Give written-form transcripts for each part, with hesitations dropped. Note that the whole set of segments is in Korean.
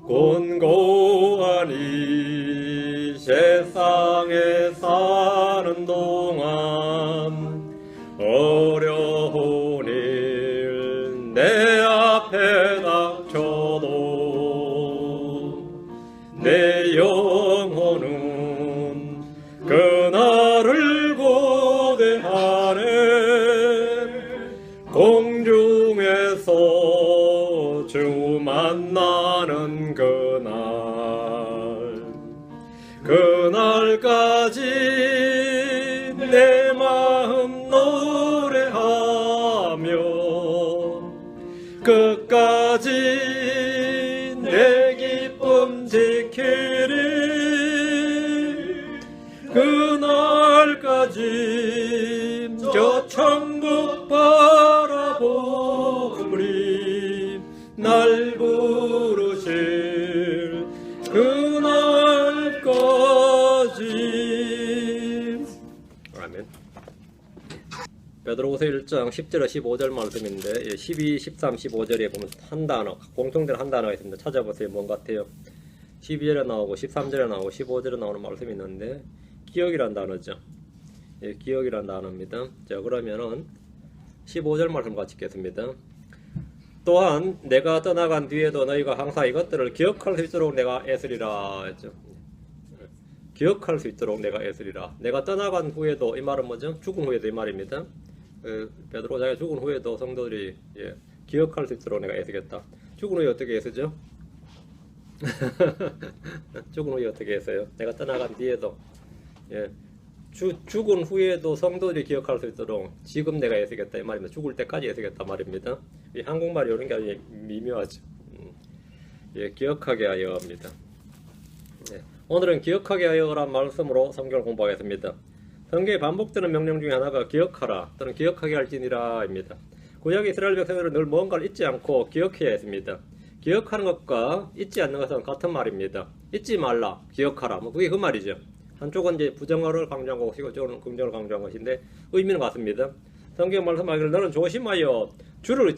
곤고하니 세상에 사는 동안 어려운 일 내 앞에 닥쳐도 내 영혼은 그날을 고대하네. 공중에서 주 만나는 그날까지 내 마음 노래하며 끝까지 내 기쁨 지키리. 그날까지 저 천국 바라보리. 날 부르실 그날까지. 아멘. 베드로후서 1장 10절에 15절 말씀인데 12, 13, 15절에 보면 한 단어, 공통된 한 단어가 있습니다. 찾아보세요. 뭔 같아요? 12절에 나오고 13절에 나오고 15절에 나오는 말씀이 있는데 기억이란 단어죠. 예, 기억이란 단어입니다. 자, 그러면은 15절 말씀 같이 읽겠습니다. 또한 내가 떠나간 뒤에도 너희가 항상 이것들을 기억할 수 있도록 내가 애쓰리라 했죠. 기억할 수 있도록 내가 애쓰리라. 내가 떠나간 후에도, 이 말은 뭐죠? 죽은 후에도 이 말입니다. 베드로 자기가 죽은 후에도 성도들이 기억할 수 있도록 내가 애쓰겠다. 죽은 후에 어떻게 애쓰죠? 죽은 후에 어떻게 애써요? 내가 떠나간 뒤에도 죽은 후에도 성도들이 기억할 수 있도록 지금 내가 애쓰겠다 이 말입니다. 죽을 때까지 애쓰겠다 말입니다. 이 한국말이 이런 게 아주 미묘하죠. 기억하게 하여 합니다. 오늘은 기억하게 하여라는 말씀으로 성경을 공부하겠습니다. 성경에 반복되는 명령 중에 하나가 기억하라 또는 기억하게 할지니라 입니다. 구약 이스라엘 백성들은 늘 뭔가를 잊지 않고 기억해야 했습니다. 기억하는 것과 잊지 않는 것은 같은 말입니다. 잊지 말라, 기억하라, 뭐 그게 그 말이죠. 한쪽은 이제 부정어를 강조한 거고 이쪽은 긍정어를 강조한 것인데 의미는 같습니다. 성경 말씀하기를 너는 조심하여 주를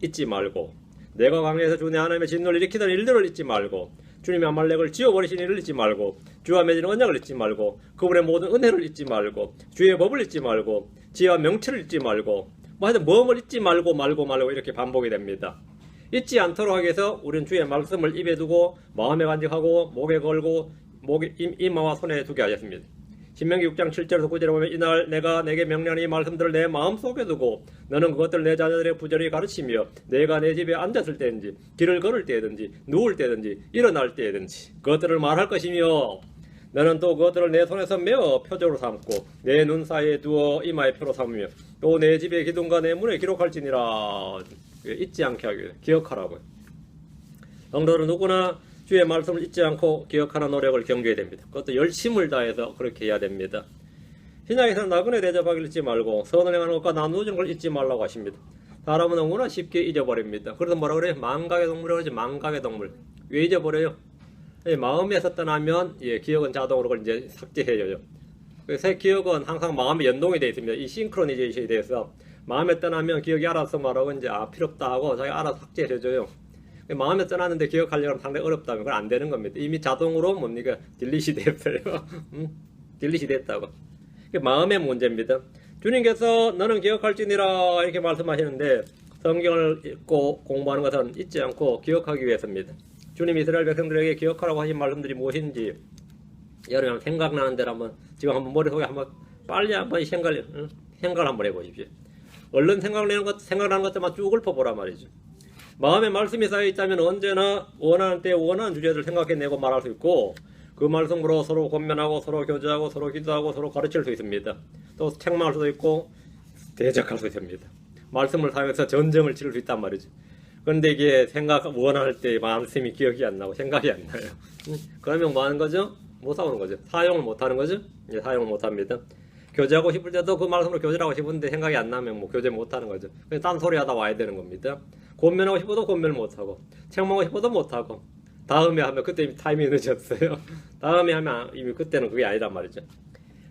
잊지 말고 내가 광야에서 주 내 하나님의 진노를 일으키던 일들을 잊지 말고 주님의 아말렉을 지워버리신 일을 잊지 말고 주와 맺은 언약을 잊지 말고 그분의 모든 은혜를 잊지 말고 주의 법을 잊지 말고 지혜와 명철을 잊지 말고 뭐 하여튼 뭐뭘 잊지 말고 이렇게 반복이 됩니다. 잊지 않도록 하기 위해서 우리는 주의 말씀을 입에 두고 마음에 간직하고 목에 걸고 이마와 손에 두게 하셨습니다. 신명기 6장 7절에서 9절에 보면 이날 내가 내게 명령한 이 말씀들을 내 마음속에 두고 너는 그것들을 내 자녀들에게 부지런히 가르치며 내가 내 집에 앉았을 때든지 길을 걸을 때든지 누울 때든지 일어날 때든지 그것들을 말할 것이며 너는 또 그것들을 내 손에서 메어 표적으로 삼고 내 눈 사이에 두어 이마의 표로 삼으며 또 내 집의 기둥과 내 문에 기록할지니라. 잊지 않게 하기 위해 기억하라고요. 성도들은 누구나 주의 말씀을 잊지 않고 기억하는 노력을 경주해야 됩니다. 그것도 열심을 다해서 그렇게 해야 됩니다. 신약에서는 나그네 대접하기를 잊지 말고 선을 행하는 것과 나누어지는 걸 잊지 말라고 하십니다. 사람은 너무나 쉽게 잊어버립니다. 그래서 뭐라 그래요? 망각의 동물이라고 그러지. 망각의 동물. 왜 잊어버려요? 마음에서 떠나면 기억은 자동으로 그걸 이제 삭제해줘요. 그래서 기억은 항상 마음에 연동이 되어 있습니다. 이 싱크로니제이션이 돼서 마음에 떠나면 기억이 알아서 말하고 이제 필요 없다 하고 자기 알아서 삭제해줘요. 마음에 떠났는데 기억하려면 상당히 어렵다면 그건 안 되는 겁니다. 이미 자동으로 뭡니까? 딜리시 됐어요. 딜리시 됐다고. 마음의 문제입니다. 주님께서 너는 기억할지니라 이렇게 말씀하시는데 성경을 읽고 공부하는 것은 잊지 않고 기억하기 위해서입니다. 주님 이스라엘 백성들에게 기억하라고 하신 말씀들이 무엇인지 여러분 생각나는 대로 한번 지금 한번 머릿속에 한번 빨리 한번 생각을 한번 해보십시오. 얼른 생각나는 것들만 쭉 읊어보란 말이죠. 마음에 말씀이 쌓여있다면 언제나 원하는 때 원하는 주제를 생각해내고 말할 수 있고 그 말씀으로 서로 권면하고 서로 교제하고 서로 기도하고 서로 가르칠 수 있습니다. 또 책망할 수도 있고 대적할 수 있습니다. 말씀을 사용해서 전쟁을 치를 수 있단 말이죠. 그런데 이게 원할 때 말씀이 기억이 안 나고 생각이 안 나요. 그러면 뭐 하는 거죠? 못 싸우는 거죠. 사용을 못 하는 거죠? 사용을 못 합니다. 교제하고 싶을 때도 그 말씀으로 교제를 하고 싶은데 생각이 안 나면 뭐 교제 못 하는 거죠. 그냥 딴소리 하다 와야 되는 겁니다. 권면하고 싶어도 권면을 못 하고 책망하고 싶어도 못 하고 다음에 하면 그때 이미 타이밍이 늦었어요. 다음에 하면 이미 그때는 그게 아니란 말이죠.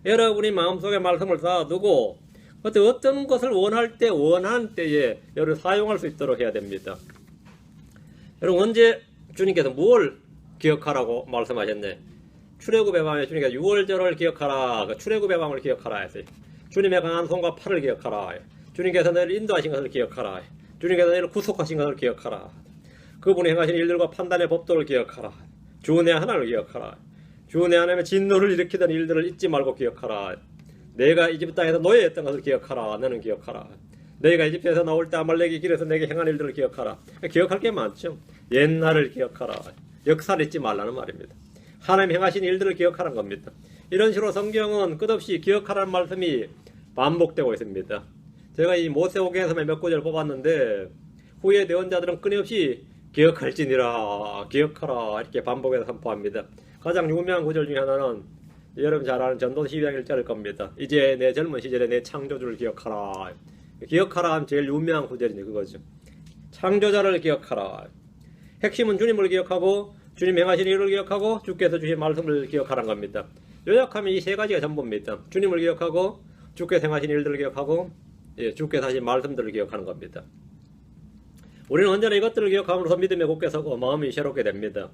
여러분이 마음속에 말씀을 쌓아두고 어떤 것을 원할 때 원하는 때에 여러분 사용할 수 있도록 해야 됩니다. 여러분 언제 주님께서 뭘 기억하라고 말씀하셨네. 출애굽의 밤에 주님께서 6월절을 기억하라. 그 출애굽의 밤을 기억하라 했어요. 주님의 강한 손과 팔을 기억하라. 주님께서 너를 인도하신 것을 기억하라. 주님께서 너를 구속하신 것을 기억하라. 그분이 행하신 일들과 판단의 법도를 기억하라. 주 내 하나님을 기억하라. 주 내 하나님의 진노를 일으키던 일들을 잊지 말고 기억하라. 내가 이집트 땅에서 노예했던 것을 기억하라. 너는 기억하라. 내가 이집트에서 나올 때 아말렉이 길에서 내게 행한 일들을 기억하라. 기억할 게 많죠. 옛날을 기억하라. 역사를 잊지 말라는 말입니다. 하나님 행하신 일들을 기억하라는 겁니다. 이런 식으로 성경은 끝없이 기억하라는 말씀이 반복되고 있습니다. 제가 이 모세오경에서 몇 구절을 뽑았는데 후에 대언자들은 끊임없이 기억할지니라, 기억하라 이렇게 반복해서 선포합니다. 가장 유명한 구절 중에 하나는 여러분 잘 아는 전도 12장 1절일 겁니다. 이제 내 젊은 시절에 내 창조주를 기억하라. 기억하라 하면 제일 유명한 구절이죠. 그거죠. 창조자를 기억하라. 핵심은 주님을 기억하고 주님 행하신 일을 기억하고 주께서 주신 말씀을 기억하라는 겁니다. 요약하면 이 세 가지가 전부입니다. 주님을 기억하고 주께서 행하신 일들을 기억하고 주께서 하신 말씀들을 기억하는 겁니다. 우리는 언제나 이것들을 기억함으로써 믿음에 굳게 서고 마음이 새롭게 됩니다.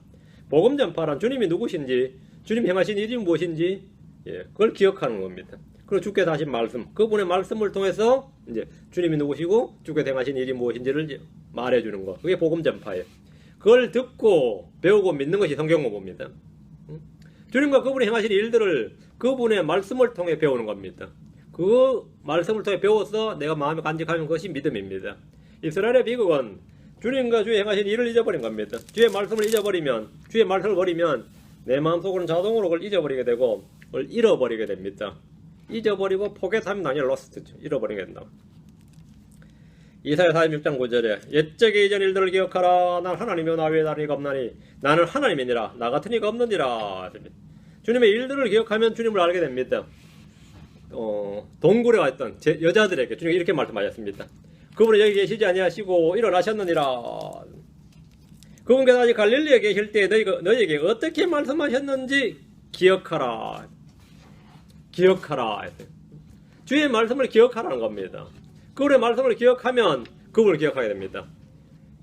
복음 전파란 주님이 누구신지, 주님 행하신 일이 무엇인지 그걸 기억하는 겁니다. 그리고 주께서 하신 말씀, 그분의 말씀을 통해서 이제 주님이 누구시고 주께서 행하신 일이 무엇인지를 말해주는 것, 그게 복음 전파예요. 그걸 듣고 배우고 믿는 것이 성경 공부입니다. 주님과 그분이 행하신 일들을 그분의 말씀을 통해 배우는 겁니다. 그 말씀을 통해 배워서 내가 마음에 간직하는 것이 믿음입니다. 이스라엘의 비극은 주님과 주의 행하신 일을 잊어버린 겁니다. 주의 말씀을 잊어버리면, 주의 말씀을 버리면 내 마음속으로는 자동으로 그걸 잊어버리게 되고 그걸 잃어버리게 됩니다. 잊어버리고 포겟하면 당연히 로스트죠. 잃어버리게 된다. 이사야 46장 9절에 옛적의 이전 일들을 기억하라. 난 하나님이요 나 외에 다른 이가 없나니 나는 하나님이니라 나 같은 이가 없느니라. 주님의 일들을 기억하면 주님을 알게 됩니다. 동굴에 왔던 여자들에게 주님이 이렇게 말씀하셨습니다. 그분은 여기 계시지 아니하시고 일어나셨느니라. 그분께서 아직 갈릴리에 계실 때 너희에게 어떻게 말씀하셨는지 기억하라. 기억하라. 주의 말씀을 기억하라는 겁니다. 그분의 말씀을 기억하면 그분을 기억하게 됩니다.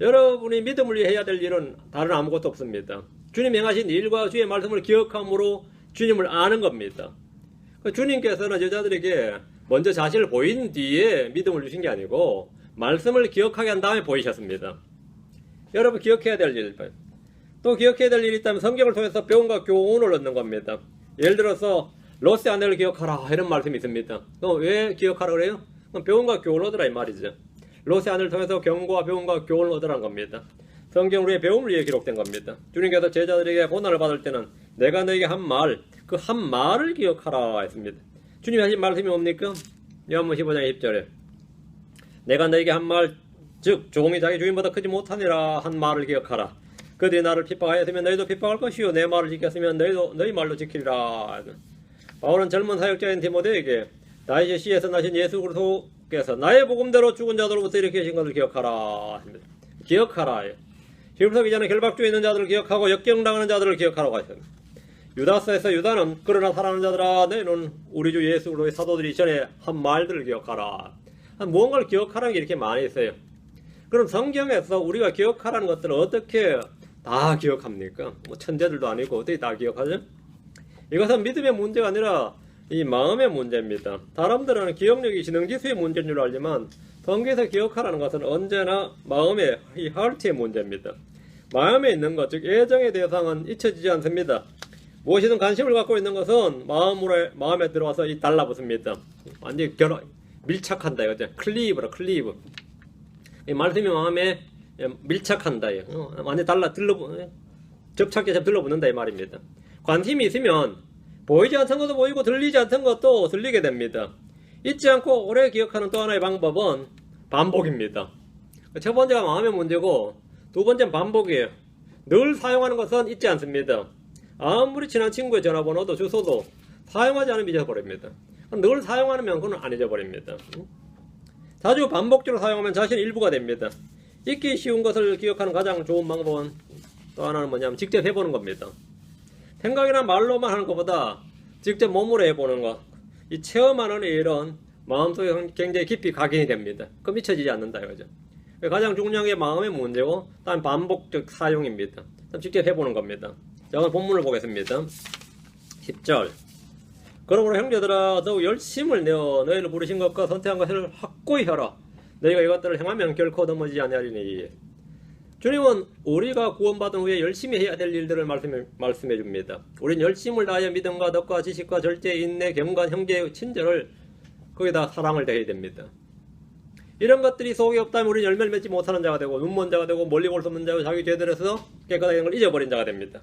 여러분이 믿음을 위해 해야 될 일은 다른 아무것도 없습니다. 주님 행하신 일과 주의 말씀을 기억함으로 주님을 아는 겁니다. 주님께서는 여자들에게 먼저 자신을 보인 뒤에 믿음을 주신 게 아니고 말씀을 기억하게 한 다음에 보이셨습니다. 여러분 기억해야 될 일, 또 기억해야 될 일이 있다면 성경을 통해서 배움과 교훈을 얻는 겁니다. 예를 들어서 롯의 아내를 기억하라 이런 말씀이 있습니다. 왜 기억하라 그래요? 배움과 교훈을 얻으라 이 말이죠. 롯의 아내를 통해서 경고와 배움과 교훈을 얻으라는 겁니다. 성경 우리의 배움을 위해 기록된 겁니다. 주님께서 제자들에게 고난을 받을 때는 내가 너에게 한 말, 그 한 말을 기억하라 했습니다. 주님이 하신 말씀이 뭡니까? 요한복음 15장 10절에 내가 너에게 한 말, 즉 종이 자기 주인보다 크지 못하니라 한 말을 기억하라. 그들이 나를 핍박하였으면 너희도 핍박할 것이요 내 말을 지켰으면 너희도 너희 말로 지키리라. 바울은 젊은 사역자인 디모데에게 다윗의 시에서 나신 예수 그리스도께서 나의 복음대로 죽은 자들로부터 일으키신 것을 기억하라. 기억하라. 히브리서 기자는 결박주에 있는 자들을 기억하고 역경당하는 자들을 기억하라고 하셨습니다. 유다서에서 유다는 그러나 사랑하는 자들아 너희는 우리 주 예수 그리스도의 사도들이 전에 한 말들을 기억하라. 무언가를 기억하라는 게 이렇게 많이 있어요. 그럼 성경에서 우리가 기억하라는 것들을 어떻게 다 기억합니까? 뭐 천재들도 아니고 어떻게 다 기억하죠? 이것은 믿음의 문제가 아니라 이 마음의 문제입니다. 사람들은 기억력이 지능지수의 문제인 줄 알지만 성경에서 기억하라는 것은 언제나 마음의 이 하트의 문제입니다. 마음에 있는 것, 즉 애정의 대상은 잊혀지지 않습니다. 무엇이든 관심을 갖고 있는 것은 마음에 들어와서 달라붙습니다. 완전히 밀착한다 이거죠. 클리브라 클리브. 이 말씀이 마음에 밀착한다. 완전히 접착제처럼 들러붙는다 이 말입니다. 관심이 있으면 보이지 않던 것도 보이고 들리지 않던 것도 들리게 됩니다. 잊지 않고 오래 기억하는 또 하나의 방법은 반복입니다. 첫 번째가 마음의 문제고 두 번째는 반복이에요. 늘 사용하는 것은 잊지 않습니다. 아무리 친한 친구의 전화번호도 주소도 사용하지 않으면 잊어버립니다. 늘 사용하면 그건 안 잊어버립니다. 자주 반복적으로 사용하면 자신의 일부가 됩니다. 잊기 쉬운 것을 기억하는 가장 좋은 방법은 또 하나는 뭐냐면 직접 해보는 겁니다. 생각이나 말로만 하는 것보다 직접 몸으로 해보는 것, 이 체험하는 일은 마음속에 굉장히 깊이 각인이 됩니다. 그럼 잊혀지지 않는다 이거죠. 가장 중요한 게 마음의 문제고 다음 반복적 사용입니다. 직접 해보는 겁니다. 자, 오늘 본문을 보겠습니다. 10절. 그러므로 형제들아 더욱 열심을 내어 너희를 부르신 것과 선택한 것을 확고히 하라. 너희가 이것들을 행하면 결코 넘어지지 아니하리니. 주님은 우리가 구원받은 후에 열심히 해야 될 일들을 말씀해 줍니다. 우린 열심을 다하여 믿음과 덕과 지식과 절제, 인내, 경건, 형제의 친절을 거기다 사랑을 더해야 됩니다. 이런 것들이 속에 없다면 우리는 열매를 맺지 못하는 자가 되고 눈먼 자가 되고 멀리 볼 수 없는 자고 자기 죄들에서 깨끗하게 걸 잊어버린 자가 됩니다.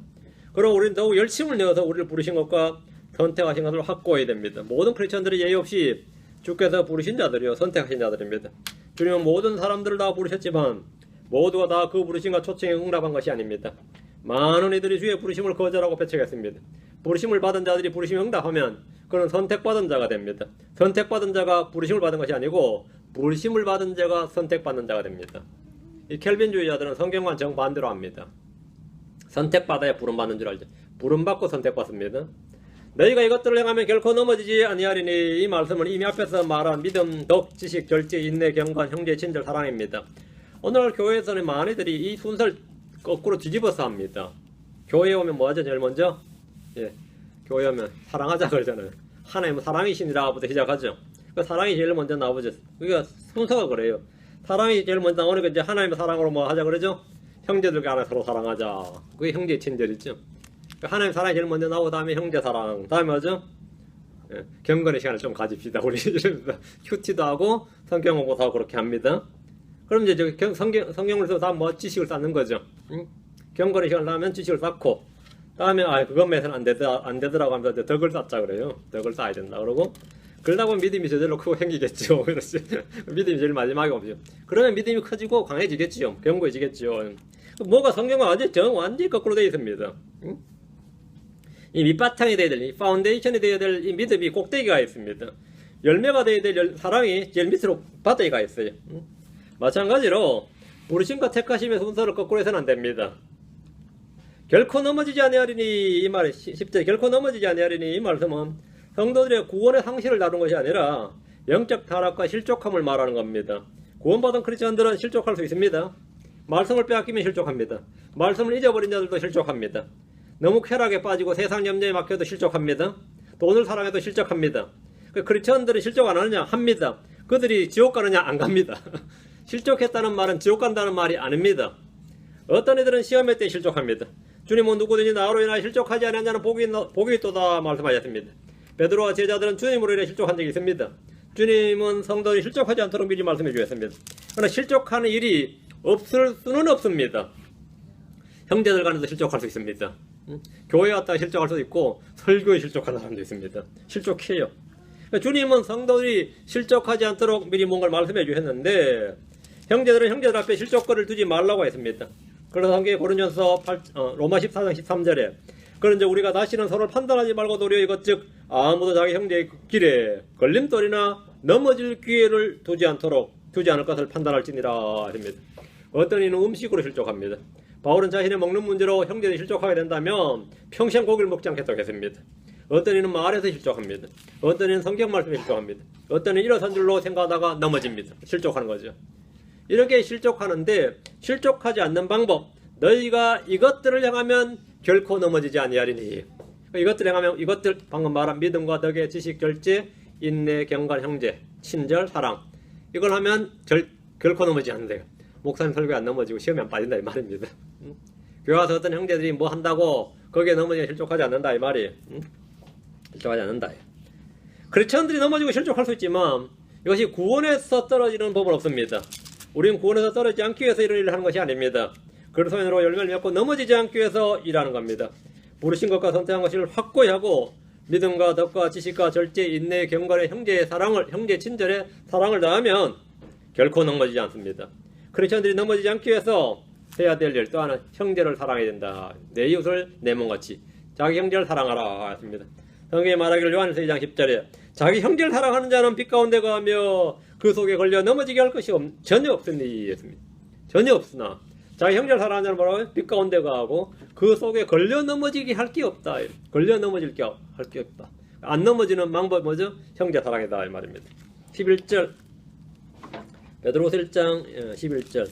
그럼 우리는 더욱 열심을 내어서 우리를 부르신 것과 선택하신 것을 확고해야 됩니다. 모든 크리스천들이 예의 없이 주께서 부르신 자들이요 선택하신 자들입니다. 주님은 모든 사람들을 다 부르셨지만 모두가 다 그 부르심과 초청에 응답한 것이 아닙니다. 많은 이들이 주의 부르심을 거절하고 배척했습니다. 부르심을 받은 자들이 부르심에 응답하면 그는 선택받은 자가 됩니다. 선택받은 자가 부르심을 받은 것이 아니고 부르심을 받은 자가 선택받는 자가 됩니다. 이 켈빈주의자들은 성경과 정반대로 합니다. 선택받아야 부름받는 줄 알죠. 부름받고 선택받습니다. 너희가 이것들을 행하면 결코 넘어지지 아니하리니. 이 말씀은 이미 앞에서 말한 믿음, 덕, 지식, 절제, 인내, 경건, 형제, 친절, 사랑입니다. 오늘 교회에서는 많이들이 이 순서를 거꾸로 뒤집어서 합니다. 교회에 오면 뭐 하죠? 제일 먼저? 교회에 오면 사랑하자 그러잖아요. 하나님은 사랑이시니라부터 시작하죠. 그 사랑이 제일 먼저 나오죠. 그러니까 순서가 그래요. 사랑이 제일 먼저 나오니까 이제 하나님의 사랑으로 뭐 하자 그러죠? 형제들 간에 서로 사랑하자. 그게 형제 친절이죠. 하나님 사랑이 제일 먼저 나오고 다음에 형제 사랑. 다음에 뭐죠? 경건의 시간을 좀 가집시다. 우리 이러면서 큐티도 하고 성경 공부도 하고 그렇게 합니다. 그럼 이제 성경을 써서 다 뭐 지식을 쌓는 거죠. 경건의 시간을 하면 지식을 쌓고 다음에 그것 매서는 안 되더라고 하면서 덕을 쌓자 그래요. 덕을 쌓아야 된다 그러고 그러다 보면 믿음이 저절로 크고 생기겠죠. 믿음이 제일 마지막에 오죠. 그러면 믿음이 커지고 강해지겠죠. 견고해지겠죠. 뭐가 성경과 완전히 거꾸로 되어 있습니다. 이 밑바탕이 되어야 될, 이 파운데이션이 되어야 될 이 믿음이 꼭대기가 있습니다. 열매가 되어야 될 사랑이 제일 밑으로 바닥이가 있어요. 마찬가지로 부르심과 택하심의 순서를 거꾸로 해서는 안 됩니다. 결코 넘어지지 아니하리니 이 말이 10절 결코 넘어지지 아니하리니 이 말씀은 성도들의 구원의 상실을 다룬 것이 아니라 영적 타락과 실족함을 말하는 겁니다. 구원받은 크리스천들은 실족할 수 있습니다. 말씀을 빼앗기면 실족합니다. 말씀을 잊어버린 자들도 실족합니다. 너무 쾌락에 빠지고 세상 염려에 막혀도 실족합니다. 돈을 사랑해도 실족합니다. 크리스천들은 실족 안 하느냐? 합니다. 그들이 지옥 가느냐? 안 갑니다. 실족했다는 말은 지옥 간다는 말이 아닙니다. 어떤 이들은 시험의 때 실족합니다. 주님은 누구든지 나로 인하여 실족하지 않은 자는 복이 있도다 말씀하셨습니다. 베드로와 제자들은 주님으로 인해 실족한 적이 있습니다. 주님은 성도들이 실족하지 않도록 미리 말씀해 주셨습니다. 그러나 실족하는 일이 없을 수는 없습니다. 형제들 간에도 실족할 수 있습니다. 교회 왔다가 실족할 수도 있고 설교에 실족하는 사람도 있습니다. 실족해요. 주님은 성도들이 실족하지 않도록 미리 뭔가를 말씀해 주셨는데 형제들은 형제들 앞에 실족거리를 두지 말라고 했습니다. 그래서 성경에 고린도전서 로마 14장 13절에 그런즉 우리가 다시는 서로를 판단하지 말고 도리어 이것 즉 아무도 자기 형제의 길에 걸림돌이나 넘어질 기회를 두지 않을 것을 판단할지니라 했습니다. 어떤 이는 음식으로 실족합니다. 바울은 자신의 먹는 문제로 형제들이 실족하게 된다면 평생 고기를 먹지 않겠다고 했습니다. 어떤 이는 말에서 실족합니다. 어떤 이는 성경 말씀에 실족합니다. 어떤 이는 일어선 줄로 생각하다가 넘어집니다. 실족하는 거죠. 이렇게 실족하는데 실족하지 않는 방법 너희가 이것들을 행하면 결코 넘어지지 아니하리니 이것들을 행하면 이것들 방금 말한 믿음과 덕의 지식 절제 인내 경건 형제 친절 사랑 이걸 하면 결코 넘어지지 않는데요. 목사님 설교에 안 넘어지고 시험에 안 빠진다 이 말입니다. 교회 와서 어떤 형제들이 뭐 한다고 거기에 넘어지면 실족하지 않는다 이 말이에요. 실족하지 않는다. 크리스천들이 넘어지고 실족할 수 있지만 이것이 구원에서 떨어지는 법은 없습니다. 우리는 구원에서 떨어지지 않기 위해서 이런 일을 하는 것이 아닙니다. 그리스도인으로 열매를 맺고 넘어지지 않기 위해서 일하는 겁니다. 부르신 것과 선택한 것을 확고히 하고 믿음과 덕과 지식과 절제 인내 경건의 형제의 사랑을 형제 친절의 사랑을 다하면 결코 넘어지지 않습니다. 크리스천들이 넘어지지 않기 위해서 해야 될 일 또 하나 형제를 사랑해야 된다. 내 이웃을 내 몸같이 자기 형제를 사랑하라 했습니다. 성경에 말하기를 요한일서 2장 10절에 자기 형제를 사랑하는 자는 빛 가운데 가며 그 속에 걸려 넘어지게 할 것이 전혀 없으니 했습니다. 전혀 없으나 자기 형제를 사랑하는 자는 뭐라고요? 빛 가운데 가고 그 속에 걸려 넘어지게 할 게 없다. 걸려 넘어질 게 할 게 없다. 안 넘어지는 방법 뭐죠? 형제 사랑이다 이 말입니다. 11절 베드로후서 1장 11절.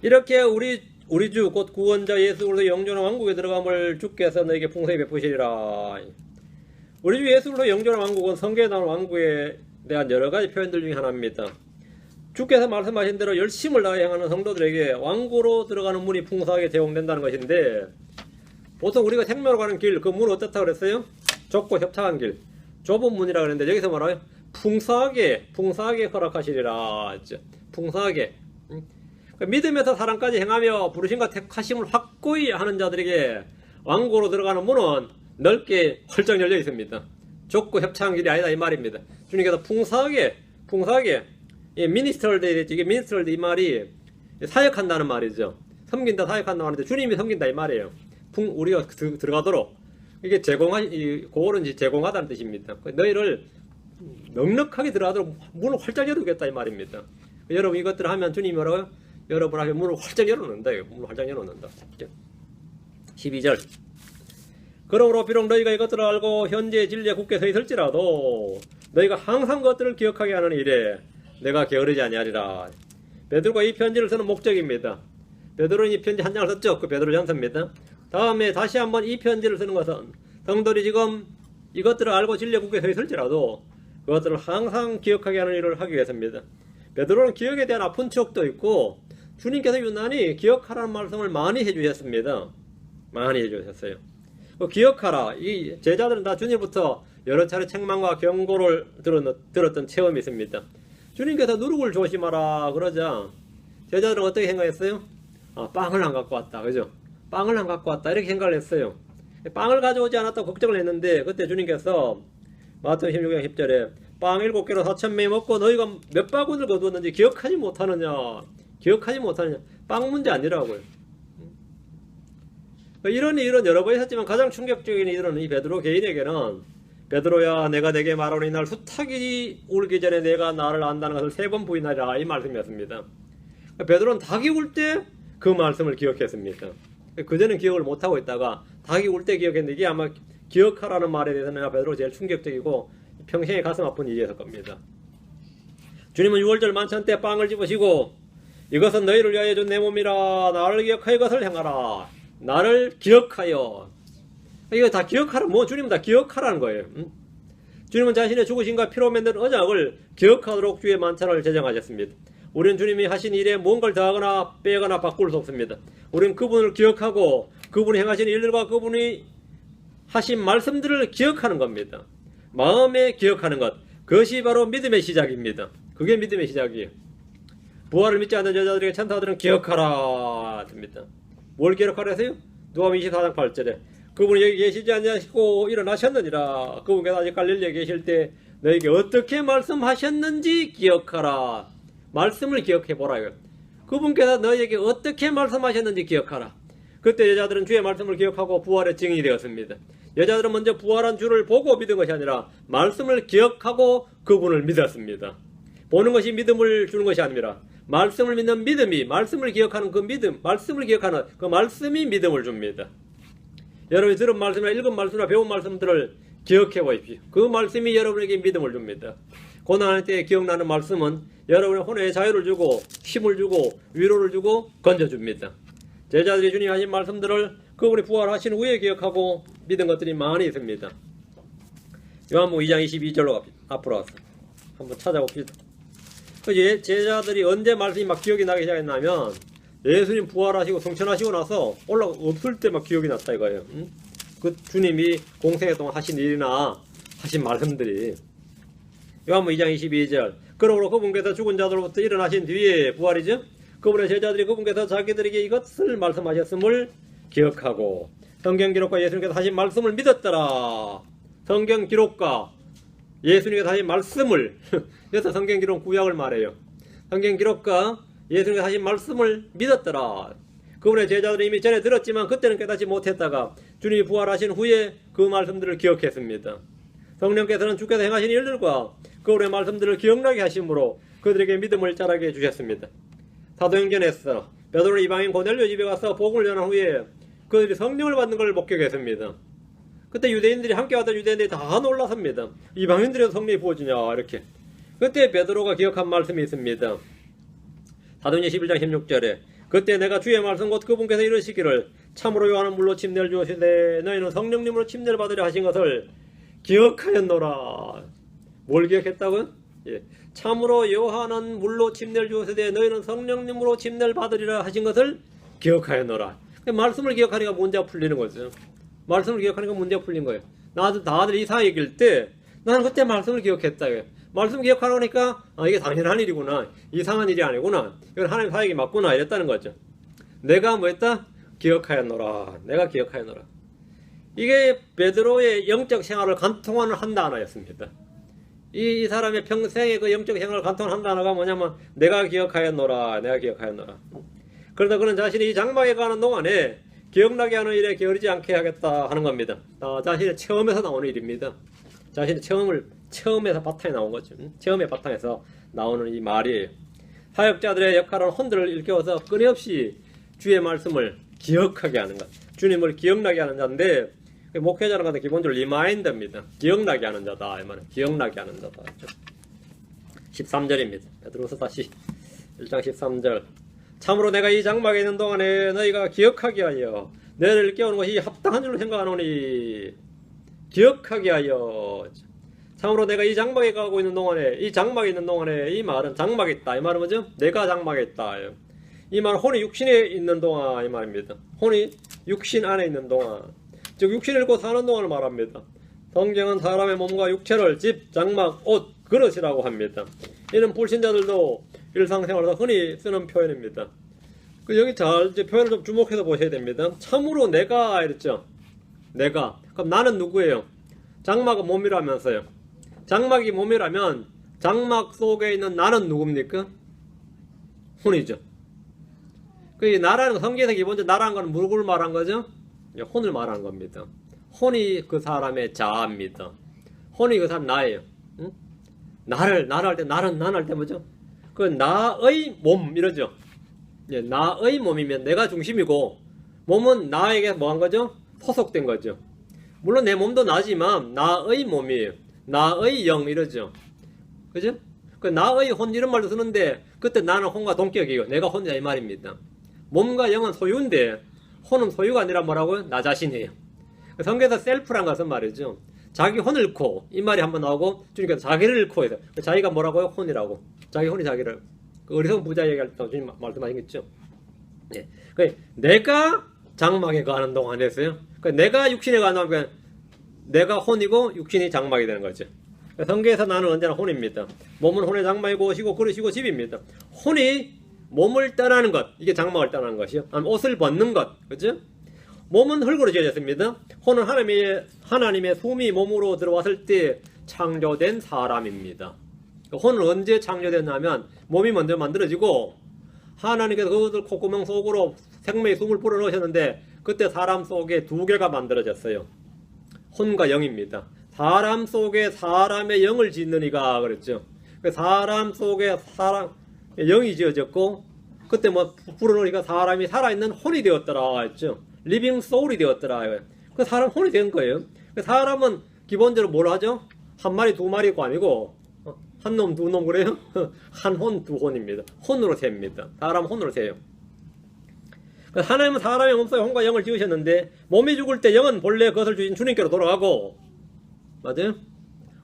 이렇게 우리 주 곧 구원자 예수 그리스도 영존한 왕국에 들어감을 주께서 너에게 풍성히 베푸시리라. 우리 주 예수 그리스도 영존한 왕국은 성경에 나오는 왕국에 대한 여러 가지 표현들 중에 하나입니다. 주께서 말씀하신 대로 열심을 다해 행하는 성도들에게 왕국으로 들어가는 문이 풍성하게 제공된다는 것인데, 보통 우리가 생명으로 가는 길, 그 문은 어떻다고 그랬어요? 좁고 협착한 길, 좁은 문이라고 그랬는데 여기서 뭐라고요? 풍성하게 허락하시리라. 풍성하게. 믿음에서 사랑까지 행하며 부르심과 택하심을 확고히 하는 자들에게 왕국으로 들어가는 문은 넓게 활짝 열려 있습니다. 좁고 협착한 길이 아니다 이 말입니다. 주님께서 풍성하게 미니스트럴드, 이게 미니스트럴드 이 말이 사역한다는 말이죠. 섬긴다, 사역한다는 말인데 주님이 섬긴다 이 말이에요. 우리가 들어가도록 이게 그거는 제공하다는 뜻입니다. 너희를 넉넉하게 들어가도록 문을 활짝 열어두겠다 이 말입니다. 여러분 이것들을 하면 주님이 뭐라고요? 여러분 앞에 문을 활짝 열어놓는다. 문을 활짝 열어놓는다. 12절. 그러므로 비록 너희가 이것들을 알고 현재 진리에 굳게 서 있을지라도 너희가 항상 그것들을 기억하게 하는 일에 내가 게으르지 아니하리라. 베드로가 이 편지를 쓰는 목적입니다. 베드로는 이 편지 한 장을 썼죠. 그 베드로전서입니다. 다음에 다시 한번 이 편지를 쓰는 것은 성도들이 지금 이것들을 알고 진리에 굳게 서 있을지라도 그것들을 항상 기억하게 하는 일을 하기 위해서입니다. 베드로는 기억에 대한 아픈 추억도 있고 주님께서 유난히 기억하라는 말씀을 많이 해주셨습니다. 많이 해주셨어요. 기억하라. 이 제자들은 다 주님부터 여러 차례 책망과 경고를 들었던 체험이 있습니다. 주님께서 누룩을 조심하라 그러자 제자들은 어떻게 생각했어요? 빵을 안 갖고 왔다. 그죠? 빵을 안 갖고 왔다. 이렇게 생각을 했어요. 빵을 가져오지 않았다고 걱정을 했는데 그때 주님께서 마태복음 16장 10절에 빵 7개로 4,000명이 먹고 너희가 몇 바구니를 거두었는지 기억하지 못하느냐. 빵 문제 아니라고요. 이런 일은 여러 번 있었지만 가장 충격적인 일은 이 베드로 개인에게는 베드로야 내가 내게 말하노니 날 수탉이 울기 전에 내가 나를 안다는 것을 3번 부인하리라 이 말씀이었습니다. 베드로는 닭이 울 때 그 말씀을 기억했습니다. 그전엔 기억을 못하고 있다가 닭이 울 때 기억했는데 이게 아마 기억하라는 말에 대해서는 베드로가 제일 충격적이고 평생에 가슴 아픈 일이었을 겁니다. 주님은 6월절 만찬 때 빵을 집으시고 이것은 너희를 위하여 준 내 몸이라 나를 기억하여 이것을 행하라. 나를 기억하여. 이거 다 기억하라. 주님은 다 기억하라는 거예요. 주님은 자신의 죽으심과 피로 만든 언약을 기억하도록 주의 만찬을 제정하셨습니다. 우리는 주님이 하신 일에 뭔가를 더하거나 빼거나 바꿀 수 없습니다. 우리는 그분을 기억하고 그분이 행하신 일들과 그분이 하신 말씀들을 기억하는 겁니다. 마음에 기억하는 것. 그것이 바로 믿음의 시작입니다. 그게 믿음의 시작이에요. 부활을 믿지 않는 여자들에게 천사들은 기억하라 합니다. 뭘 기억하라 하세요? 누가복음 24장 8절에 그분이 여기 계시지 않으시고 일어나셨느니라. 그분께서 아직 갈릴리에 계실 때 너에게 어떻게 말씀하셨는지 기억하라. 말씀을 기억해보라. 그분께서 너에게 어떻게 말씀하셨는지 기억하라. 그때 여자들은 주의 말씀을 기억하고 부활의 증인이 되었습니다. 여자들은 먼저 부활한 주를 보고 믿은 것이 아니라 말씀을 기억하고 그분을 믿었습니다. 보는 것이 믿음을 주는 것이 아니라 말씀을 믿는 믿음이 말씀을 기억하는 그 믿음, 말씀을 기억하는 그 말씀이 믿음을 줍니다. 여러분이 들은 말씀이나 읽은 말씀이나 배운 말씀들을 기억해 보십시오. 그 말씀이 여러분에게 믿음을 줍니다. 고난할 때 기억나는 말씀은 여러분의 혼에 자유를 주고 힘을 주고 위로를 주고 건져줍니다. 제자들이 주님 하신 말씀들을 그분이 부활하신 후에 기억하고 믿은 것들이 많이 있습니다. 요한복음 2장 22절로 갑니다. 앞으로 와서 한번 찾아봅시다. 제자들이 언제 말씀이 막 기억이 나기 시작했냐면 예수님 부활하시고 성천하시고 나서 없을 때 막 기억이 났다 이거예요. 그 주님이 공생애 동안 하신 일이나 하신 말씀들이. 요한복음 2장 22절. 그러므로 그분께서 죽은 자들로부터 일어나신 뒤에 부활이죠. 그분의 제자들이 그분께서 자기들에게 이것을 말씀하셨음을 기억하고 성경 기록과 예수님께서 하신 말씀을 믿었더라. 성경 기록과 예수님께서 하신 말씀을 그래서 성경 기록 구약을 말해요. 성경 기록과 예수님께서 하신 말씀을 믿었더라. 그분의 제자들이 이미 전에 들었지만 그때는 깨닫지 못했다가 주님이 부활하신 후에 그 말씀들을 기억했습니다. 성령께서는 주께서 행하신 일들과 그분의 말씀들을 기억나게 하심으로 그들에게 믿음을 자라게 해주셨습니다. 사도행전에서 베드로는 이방인 고넬료 집에 가서 복음을 전한 후에 그들이 성령을 받는 걸 목격했습니다. 그때 유대인들이 함께 왔던 유대인들이 다 놀라섭니다. 이방인들에도 성령이 부어지냐 이렇게. 그때 베드로가 기억한 말씀이 있습니다. 사도행전 11장 16절에 그때 내가 주의 말씀 곧 그분께서 이르시기를 참으로 요한은 물로 침례를 주시되 너희는 성령님으로 침례를 받으려 하신 것을 기억하였노라. 뭘 기억했다고요? 예. 참으로 요한은 물로 침례를 주시되 너희는 성령님으로 침례를 받으리라 하신 것을 기억하였노라. 말씀을 기억하니까 문제가 풀리는 거죠. 말씀을 기억하니까 문제가 풀린 거예요. 나도 다들 이사 얘기할 때 나는 그때 말씀을 기억했다. 말씀 기억하니까 이게 당연한 일이구나. 이상한 일이 아니구나. 이건 하나님 사역이 맞구나. 이랬다는 거죠. 내가 뭐 했다? 기억하였노라. 내가 기억하였노라. 이게 베드로의 영적 생활을 간통하는 한 단어였습니다. 이 사람의 평생의 그 영적 생활을 간통하는 한 단어가 뭐냐면 내가 기억하였노라. 내가 기억하였노라. 그러다 그는 자신이 이 장막에 가는 동안에 기억나게 하는 일에 게으르지 않게 하겠다 하는 겁니다. 자신의 체험에서 나오는 일입니다. 자신의 체험에서 바탕에 나온 거죠. 체험의 바탕에서 나오는 이 말이에요. 사역자들의 역할은 혼들을 일깨워서 끊임없이 주의 말씀을 기억하게 하는 것. 주님을 기억나게 하는 자인데 목회자는 같은 기본적으로 리마인드입니다. 기억나게 하는 자다. 이 말은 기억나게 하는 자다. 13절입니다. 베드로서 다시 1장 13절. 참으로 내가 이 장막에 있는 동안에 너희가 기억하게 하여 너희를 깨우는 것이 합당한 줄로 생각하노니 기억하게 하여. 참으로 내가 이 장막에 가고 있는 동안에 이 장막에 있는 동안에 이 말은 장막에 있다. 이 말은 뭐죠? 내가 장막에 있다. 이 말은 혼이 육신에 있는 동안 이 말입니다. 혼이 육신 안에 있는 동안, 즉 육신을 입고 사는 동안을 말합니다. 성경은 사람의 몸과 육체를 집, 장막, 옷, 그릇이라고 합니다. 이는 불신자들도 일상생활에서 흔히 쓰는 표현입니다. 여기 잘 이제 표현을 좀 주목해서 보셔야 됩니다. 참으로 내가 이랬죠. 내가. 그럼 나는 누구예요? 장막은 몸이라면서요. 장막이 몸이라면 장막 속에 있는 나는 누굽니까? 혼이죠. 그 나라는 성경에서 기본적으로 나라는 건 누구를 말한 거죠? 혼을 말하는 겁니다. 혼이 그 사람의 자아입니다. 혼이 그 사람 나예요. 응? 나를 할 때 나는 할 때 뭐죠? 그 나의 몸 이러죠. 예, 나의 몸이면 내가 중심이고 몸은 나에게 뭐 한 거죠? 소속된 거죠. 물론 내 몸도 나지만 나의 몸이에요. 나의 영 이러죠. 그죠? 그 나의 혼 이런 말도 쓰는데 그때 나는 혼과 동격이에요. 내가 혼자 이 말입니다. 몸과 영은 소유인데 혼은 소유가 아니라 뭐라고요? 나 자신이에요. 성경에서 셀프란 것은 말이죠. 자기 혼을 잃고 이 말이 한번 나오고 주님께서 자기를 잃고 해서 자기가 뭐라고요? 혼이라고. 자기 혼이 자기를. 그 어리석은 부자 얘기할 때 주님 말씀하시겠죠. 예. 내가 장막에 가는 동안에서요. 내가 육신에 가는 동안 내가 혼이고 육신이 장막이 되는 거죠. 성경에서 나는 언제나 혼입니다. 몸은 혼의 장막이고 옷이고 그릇이고 집입니다. 혼이 몸을 떠나는 것, 이게 장막을 떠나는 것이요. 옷을 벗는 것, 그죠? 몸은 흙으로 지어졌습니다. 혼은 하나님의 숨이 몸으로 들어왔을 때 창조된 사람입니다. 혼은 언제 창조됐냐면 몸이 먼저 만들어지고 하나님께서 그것을 콧구멍 속으로 생명의 숨을 불어넣으셨는데 그때 사람 속에 두 개가 만들어졌어요. 혼과 영입니다. 사람 속에 사람의 영을 짓는 이가 그랬죠. 사람 속에 영이 지어졌고 그때 뭐 불어넣으니까 사람이 살아있는 혼이 되었더라 했죠. 리빙 소울이 되었더라. 그 사람 혼이 된 거예요. 사람은 기본적으로 뭘 하죠? 한 마리 두 마리가 아니고 한 놈 두 놈 그래요? 한 혼 두 혼입니다. 혼으로 셉니다. 사람 혼으로 세요. 하나님은 사람의 몸속에 혼과 영을 지으셨는데 몸이 죽을 때 영은 본래 그것을 주신 주님께로 돌아가고 맞아요?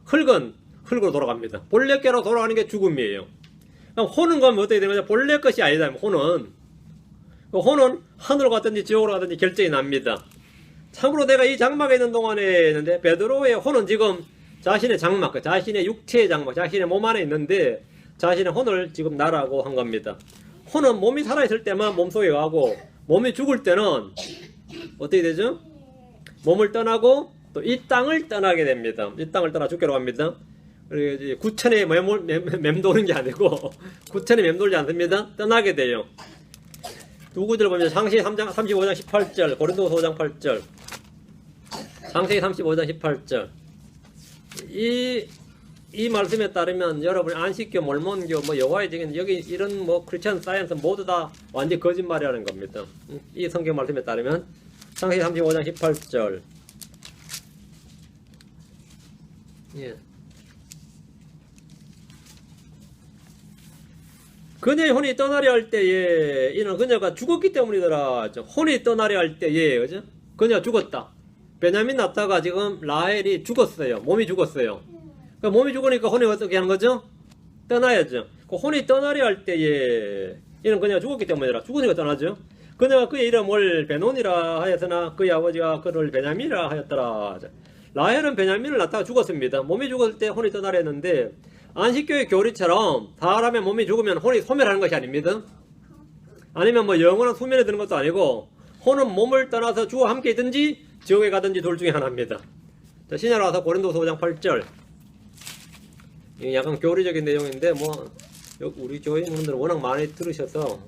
흙은 흙으로 돌아갑니다. 본래께로 돌아가는 게 죽음이에요. 혼은 가면 어떻게 되는 거죠? 본래 것이 아니다. 혼은 하늘로 가든지 지옥으로 가든지 결정이 납니다. 참으로 내가 이 장막에 있는 동안에 있는데 베드로의 혼은 지금 자신의 장막, 자신의 육체의 장막, 자신의 몸 안에 있는데 자신의 혼을 지금 나라고 한 겁니다. 혼은 몸이 살아있을 때만 몸속에 가고 몸이 죽을 때는 어떻게 되죠? 몸을 떠나고 또 이 땅을 떠나게 됩니다. 이 땅을 떠나 죽게로 갑니다. 그리고 구천에 맴도는 게 아니고 구천에 맴돌지 않습니다. 떠나게 돼요. 누구들 보면 창세기 3장 35장 18절, 고린도서 5장 8절, 창세기 35장 18절. 이 말씀에 따르면 여러분 안식교, 몰몬교, 뭐 여호와의 증인 여기 이런 뭐 크리스천 사이언스 모두 다 완전 거짓말이라는 겁니다. 이 성경 말씀에 따르면 창세기 35장 18절. 예. 그녀의 혼이 떠나려 할 때에 이는 그녀가 죽었기 때문이더라. 혼이 떠나려 할 때에 그죠? 그녀가 죽었다. 베냐민 낳다가 지금 라헬이 죽었어요. 몸이 죽었어요. 그러니까 몸이 죽으니까 혼이 어떻게 하는 거죠? 떠나야죠. 그 혼이 떠나려 할 때에 이는 그녀가 죽었기 때문이라. 죽으니까 떠나죠. 그녀가 그의 이름을 베논이라 하였으나 그의 아버지가 그를 베냐민이라 하였더라. 라헬은 베냐민을 낳다가 죽었습니다. 몸이 죽을 때 혼이 떠나려 했는데 안식교의 교리처럼 사람의 몸이 죽으면 혼이 소멸하는 것이 아닙니다. 아니면 뭐 영원한 수면에 드는 것도 아니고 혼은 몸을 떠나서 주와 함께 있든지 지옥에 가든지 둘 중에 하나입니다. 자, 신약으로 와서 고린도서 5장 8절. 이게 약간 교리적인 내용인데 뭐 우리 교인분들은 워낙 많이 들으셔서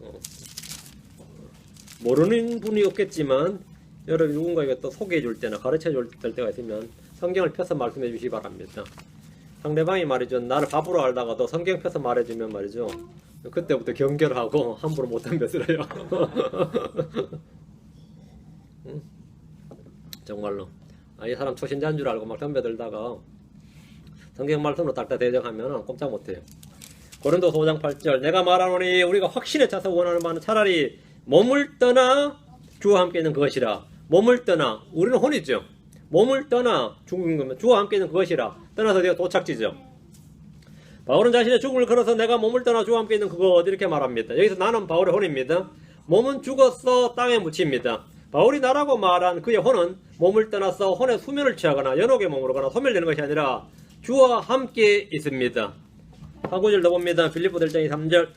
모르는 분이 없겠지만 여러분 누군가에게 또 소개해 줄 때나 가르쳐 줄 때가 있으면 성경을 펴서 말씀해 주시기 바랍니다. 상대방이 말이죠. 나를 바보로 알다가도 성경 펴서 말해주면 말이죠. 그때부터 경계하고 함부로 못 덤벼들어요. 정말로. 이 사람 초신자인 줄 알고 막 덤벼들다가 성경 말씀으로 딱딱 대적하면 꼼짝 못해요. 고린도서 5장 8절. 내가 말하노니 우리가 확신에 차서 원하는 바는 차라리 몸을 떠나 주와 함께 있는 그것이라. 몸을 떠나. 우리는 혼이죠. 몸을 떠나 죽은 거면 주와 함께 있는 그것이라. 떠나서 내가 도착지죠. 바울은 자신의 죽음을 걸어서 내가 몸을 떠나 주와 함께 있는 그것 이렇게 말합니다. 여기서 나는 바울의 혼입니다. 몸은 죽었어 땅에 묻힙니다. 바울이 나라고 말한 그의 혼은 몸을 떠나서 혼의 수면을 취하거나 연옥에 머무르거나 소멸되는 것이 아니라 주와 함께 있습니다. 한 구절 더 봅니다. 빌립보서 1장 3절.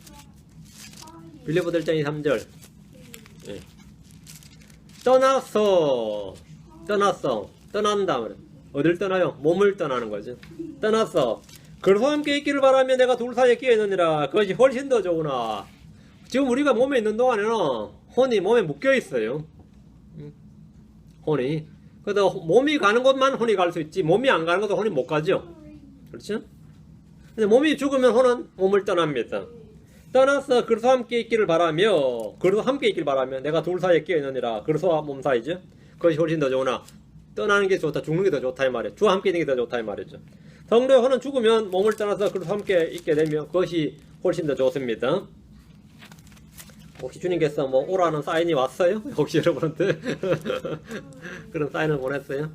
빌립보서 1장 3절. 예. 떠난다. 어딜 떠나요? 몸을 떠나는 거죠. 떠났어. 그리스도와 함께 있기를 바라며 내가 둘 사이에 끼어 있느니라. 그것이 훨씬 더 좋으나. 지금 우리가 몸에 있는 동안에는 혼이 몸에 묶여 있어요. 혼이. 그래도 몸이 가는 곳만 혼이 갈 수 있지 몸이 안 가는 곳은 혼이 못 가죠. 그렇죠? 근데 몸이 죽으면 혼은 몸을 떠납니다. 떠나서 그리스도와 함께 있기를 바라며 그리스도와 함께 있기를 바라며 내가 둘 사이에 끼어 있느니라. 그리스도와 몸 사이죠. 그것이 훨씬 더 좋으나 떠나는 게 좋다, 죽는 게 더 좋다 이 말이에요. 주와 함께 있는 게 더 좋다 이 말이죠. 성도의 혼은 죽으면 몸을 떠나서 그리스도와 함께 있게 되면 그것이 훨씬 더 좋습니다. 혹시 주님께서 뭐 오라는 사인이 왔어요? 혹시 여러분한테 그런 사인을 보냈어요?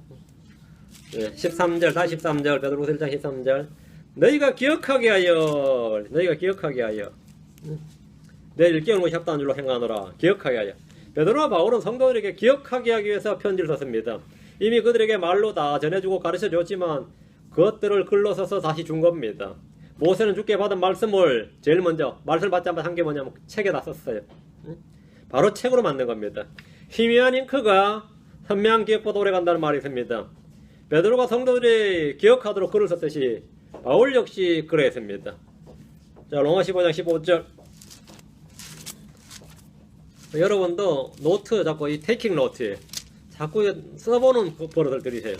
네, 13절, 43절, 베드로후서 1장 13절. 너희가 기억하게 하여 내일 깨우는 것이 합당한 줄로 행하노라. 기억하게 하여. 베드로와 바울은 성도들에게 기억하게 하기 위해서 편지를 썼습니다. 이미 그들에게 말로 다 전해주고 가르쳐 줬지만 그것들을 글로 써서 다시 준 겁니다. 모세는 주께 받은 말씀을 제일 먼저 말씀을 받자마자 한 게 뭐냐면 책에다 썼어요. 바로 책으로 만든 겁니다. 희미한 잉크가 선명한 기억보다 오래간다는 말이 있습니다. 베드로가 성도들이 기억하도록 글을 썼듯이 바울 역시 그랬습니다. 자, 로마 15장 15절. 여러분도 노트 자꾸 이 테이킹 노트에 자꾸 써보는 버릇을 들이세요.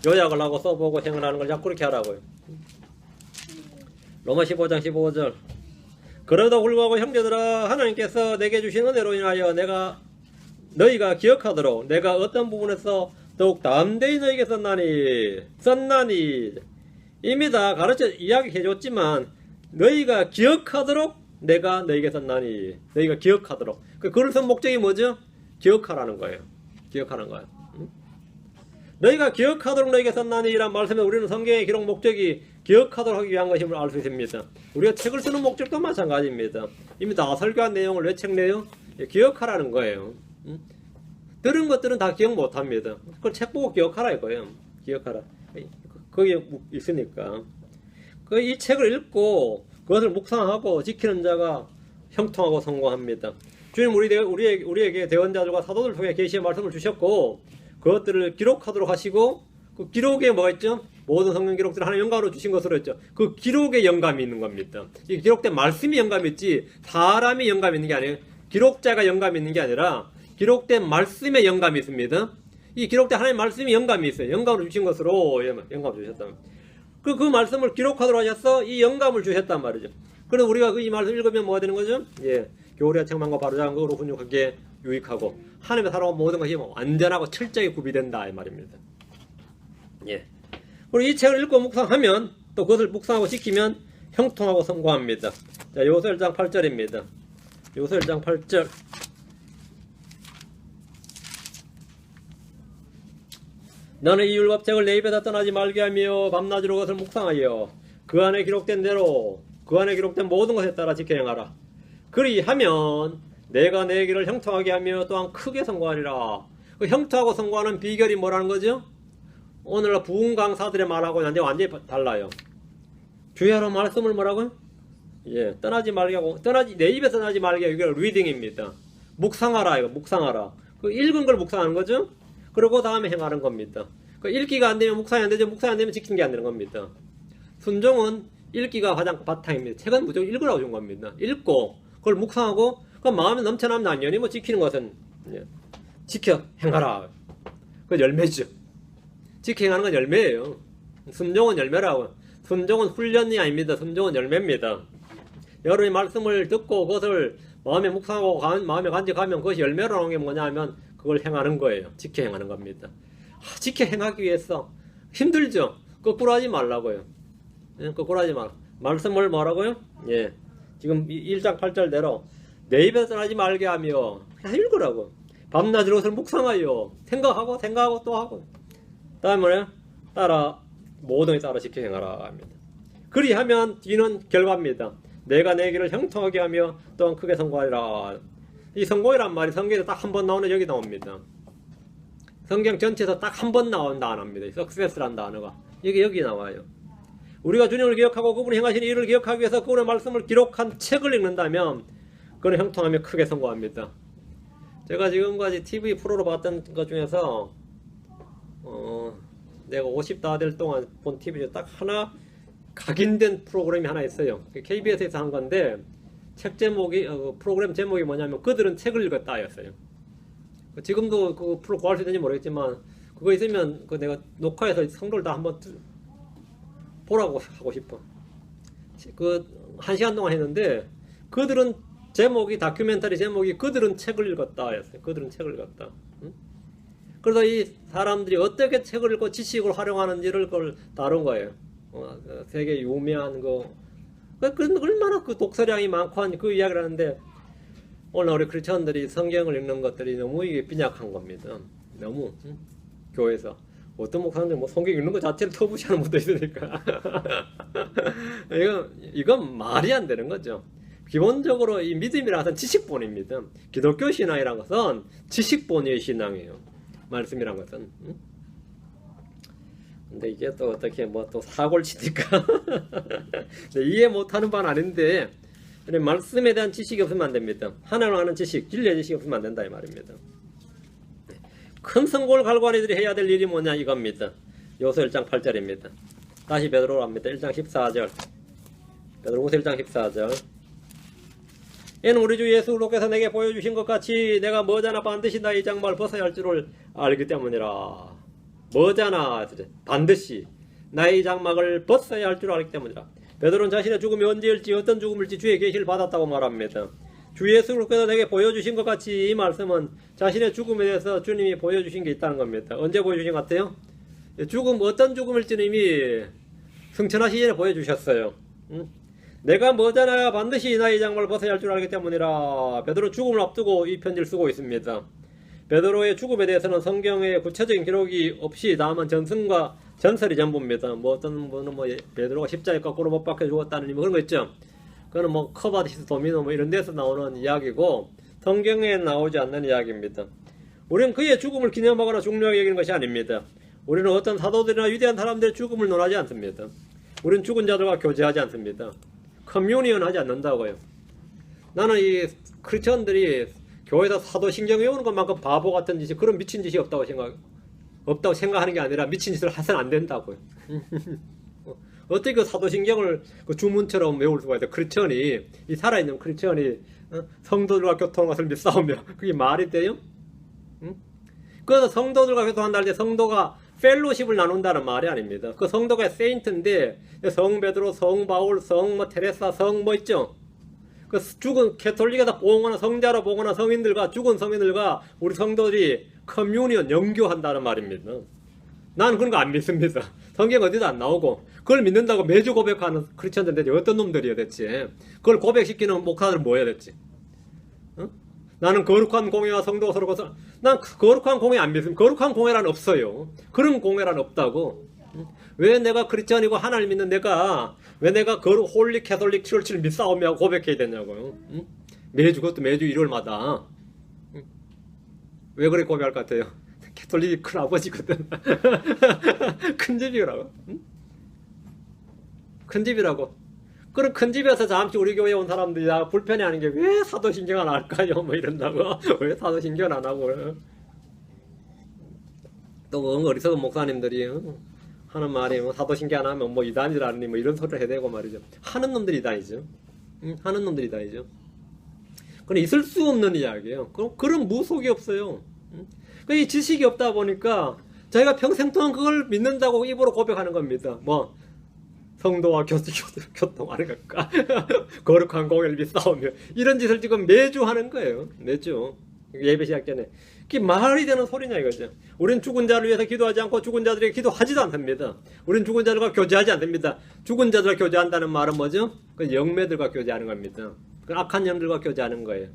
요약을 하고 써보고 생각하는 걸 자꾸 그렇게 하라고요. 로마 15장 15절. 그러다 불구하고 형제들아 하나님께서 내게 주신 은혜로 인하여 너희가 기억하도록 내가 어떤 부분에서 더욱 담대히 너희에게 썼나니 이미 다 가르쳐 이야기해 줬지만 너희가 기억하도록 내가 너희에게 썼나니. 너희가 기억하도록. 그 글을 쓴 목적이 뭐죠? 기억하라는 거예요. 기억하는 거예요. 너희가 기억하도록 너희에게 썼나니 이란 말씀에 우리는 성경의 기록 목적이 기억하도록 하기 위한 것임을 알 수 있습니다. 우리가 책을 쓰는 목적도 마찬가지입니다. 이미 다 설교한 내용을 왜 책 내요? 기억하라는 거예요. 들은 것들은 다 기억 못합니다. 그걸 책 보고 기억하라 이거예요. 기억하라. 거기에 있으니까. 이 책을 읽고 그것을 묵상하고 지키는 자가 형통하고 성공합니다. 주님 우리에게 대언자들과 사도들 통해 계시의 말씀을 주셨고 그것들을 기록하도록 하시고 그 기록에 뭐가 있죠? 모든 성경 기록들을 하나님 영감으로 주신 것으로 했죠. 그 기록에 영감이 있는 겁니다. 이 기록된 말씀이 영감이 있지 사람이 영감이 있는 게 아니에요. 기록자가 영감이 있는 게 아니라 기록된 말씀에 영감이 있습니다. 이 기록된 하나님 말씀이 영감이 있어요. 영감으로 주신 것으로 영감을 주셨다. 그 말씀을 기록하도록 하셔서 이 영감을 주셨단 말이죠. 그래서 우리가 이 말씀 읽으면 뭐가 되는 거죠? 교리와 책망과 바로잡은 것으로 훈육하게 유익하고 하나님의 사랑과 모든 것이 완전하고 철저하게 구비된다 이 말입니다. 그리고 이 책을 읽고 묵상하면 또 그것을 묵상하고 지키면 형통하고 성공합니다. 자, 요서 1장 8절입니다. 요서 1장 8절. 너는 이 율법책을 내 입에서 떠나지 말게 하며 밤낮으로 그것을 묵상하여 그 안에 기록된 대로 그 안에 기록된 모든 것에 따라 지켜 행하라. 그리하면 내가 내 길을 형통하게 하며 또한 크게 성공하리라. 그 형통하고 성공하는 비결이 뭐라는 거죠? 오늘 부흥 강사들의 말하고 완전히 달라요. 주야로 말씀을 뭐라고요? 예, 떠나지 말게 하고 내 입에서 떠나지 말게 하고 이게 리딩입니다. 묵상하라 이거 묵상하라. 그 읽은 걸 묵상하는 거죠? 그리고 다음에 행하는 겁니다. 그 읽기가 안 되면 묵상이 안 되죠. 묵상이 안 되면 지키는 게 안 되는 겁니다. 순종은 읽기가 가장 바탕입니다. 책은 무조건 읽으라고 준 겁니다. 읽고 그걸 묵상하고 그 마음에 넘쳐나면 당연히 뭐 지키는 것은 지켜 행하라. 그 열매죠. 지켜 행하는 건 열매예요. 순종은 열매라고. 순종은 훈련이 아닙니다. 순종은 열매입니다. 여러분이 말씀을 듣고 그것을 마음에 묵상하고 마음에 간직하면 그것이 열매로 나오는 게 뭐냐 하면 그걸 행하는 거예요. 지켜 행하는 겁니다. 지켜 행하기 위해서 힘들죠. 거꾸로 하지 말라고요. 예, 거꾸로 하지 말라. 말씀을 뭐라고요? 예, 지금 1장 8절대로 내 입에서 떠나지 말게 하며 그냥 읽으라고. 밤낮으로 그것을 묵상하여 생각하고 또 하고. 다음에 뭐예요? 모든 게 따라 지켜 행하라 합니다. 그리하면 뒤는 결과입니다. 내가 내 길을 형통하게 하며 또한 크게 성공하리라. 이 성공이란 말이 성경에서 딱 한 번 나오는 여기 나옵니다. 성경 전체에서 딱 한 번 나온 단어입니다. success라는 단어가 여기 나와요. 우리가 주님을 기억하고 그분이 행하신 일을 기억하기 위해서 그분의 말씀을 기록한 책을 읽는다면 그는 형통하며 크게 성공합니다. 제가 지금까지 TV 프로로 봤던 것 중에서 내가 50 다 될 동안 본 TV 중에 딱 하나 각인된 프로그램이 하나 있어요. KBS에서 한 건데 책 제목이 프로그램 제목이 뭐냐면 그들은 책을 읽었다 였어요. 지금도 그 프로 구할 수 있는지 모르겠지만 그거 있으면 내가 녹화해서 성도를 다 한번 보라고 하고 싶어. 그 1시간 동안 했는데 그들은 다큐멘터리 제목이 그들은 책을 읽었다 였어요. 그들은 책을 읽었다. 응? 그래서 이 사람들이 어떻게 책을 읽고 지식을 활용하는지를 그걸 다룬 거예요. 세계 유명한 얼마나 그 독서량이 많고 한 그 이야기를 하는데 오늘 우리 크리스천들이 성경을 읽는 것들이 너무 이게 빈약한 겁니다. 너무 교회에서 어떤 목사님들 성경 읽는 것 자체를 터부시하는 분도 있으니까 이건 말이 안 되는 거죠. 기본적으로 이 믿음이라는 것은 지식본입니다. 기독교 신앙이라는 것은 지식본의 신앙이에요. 말씀이란 것은. 근데 이게 또 어떻게 또 사고를 치니까 이해 못하는 바는 아닌데 말씀에 대한 지식이 없으면 안 됩니다. 하나님을 아는 지식, 진리의 지식이 없으면 안 된다 이 말입니다. 큰 성공을 갈구하는 이들이 해야 될 일이 뭐냐 이겁니다. 요서 1장 8절입니다. 다시 베드로로 합니다. 1장 14절. 베드로후서 1장 14절. 이는 우리 주 예수 그리스도께서 내게 보여주신 것 같이 내가 머지않아 반드시 나의 장막을 벗어야 할 줄을 알기 때문이라. 머지않아 반드시 나의 장막을 벗어야 할 줄 알기 때문이라. 베드로는 자신의 죽음이 언제일지 어떤 죽음일지 주의 계시를 받았다고 말합니다. 주 예수 그리스도께서 내게 보여주신 것 같이 이 말씀은 자신의 죽음에 대해서 주님이 보여주신 게 있다는 겁니다. 언제 보여주신 것 같아요? 어떤 죽음일지는 이미 승천하시기 전에 보여주셨어요. 내가 머지않아야 반드시 나의 장막을 벗어야 할 줄 알기 때문이라. 베드로 죽음을 앞두고 이 편지를 쓰고 있습니다. 베드로의 죽음에 대해서는 성경에 구체적인 기록이 없이 다만 전승과 전설이 전부입니다. 어떤 분은 베드로가 십자가에 거꾸로 못 박혀 죽었다는 그런 거 있죠. 그거는 커바디스 도미노 이런 데서 나오는 이야기고 성경에 나오지 않는 이야기입니다. 우리는 그의 죽음을 기념하거나 중요하게 여기는 것이 아닙니다. 우리는 어떤 사도들이나 위대한 사람들의 죽음을 논하지 않습니다. 우리는 죽은 자들과 교제하지 않습니다. 커뮤니언 하지 않는다고요. 나는 이 크리스천들이 교회에서 사도신경 외우는 것만큼 바보 같은 짓이 그런 미친 짓이 없다고 생각하는 게 아니라 미친 짓을 해서는 안 된다고요. 어떻게 그 사도신경을 그 주문처럼 외울 수가 있어요? 크리스천이 이 살아있는 크리스천이 성도들과 교통하는 것을 믿사오며 그게 말이 돼요? 그래서 성도들과 교통한다 할 때 성도가 펠로십을 나눈다는 말이 아닙니다. 그 성도가 세인트인데 성 베드로, 성 바울, 성 테레사, 성 있죠. 그 죽은 캐톨릭에다 봉헌한 성자로 봉헌한 성인들과 죽은 성인들과 우리 성도들이 커뮤니언 연교한다는 말입니다. 나는 그런 거 안 믿습니다. 성경 어디도 안 나오고 그걸 믿는다고 매주 고백하는 크리스천들 대체 어떤 놈들이야 대체. 그걸 고백시키는 목사들은 뭐야 대체. 어? 나는 거룩한 공예와 성도가 서로 난 거룩한 공예 안 믿습니다. 거룩한 공예란 없어요. 그런 공예란 없다고. 왜 내가 크리스천이고 하나님 믿는 왜 내가 홀리 캐톨릭 철치를 믿사오며 고백해야 되냐고요. 응? 그것도 매주 일요일마다. 응? 왜 그렇게 고백할 것 같아요? 캐톨릭이 큰 아버지거든. 큰 집이라고. 응? 큰 집이라고. 그럼 큰 집에서 잠시 우리 교회에 온 사람들이 다 불편해하는 게 왜 사도신경 안 할까요? 뭐 이런다고. 왜 사도신경 안 하고. 또 어리석은 목사님들이 하는 말이 사도신경 안 하면 뭐 이단이라니 뭐 이런 소리를 해대고 말이죠. 하는 놈들이 이단이죠. 하는 놈들이 이단이죠. 그건 있을 수 없는 이야기예요. 그런 무속이 없어요. 이 지식이 없다 보니까 자기가 평생 동안 그걸 믿는다고 입으로 고백하는 겁니다. 뭐 성도와 교통하는 것과 거룩한 공예를 믿사오며 이런 짓을 지금 매주 하는 거예요. 매주 예배 시작 전에. 그게 말이 되는 소리냐 이거죠. 우린 죽은 자를 위해서 기도하지 않고 죽은 자들에게 기도하지도 않습니다. 우린 죽은 자들과 교제하지 않습니다. 죽은 자들과 교제한다는 말은 뭐죠? 그 영매들과 교제하는 겁니다. 그 악한 영들과 교제하는 거예요.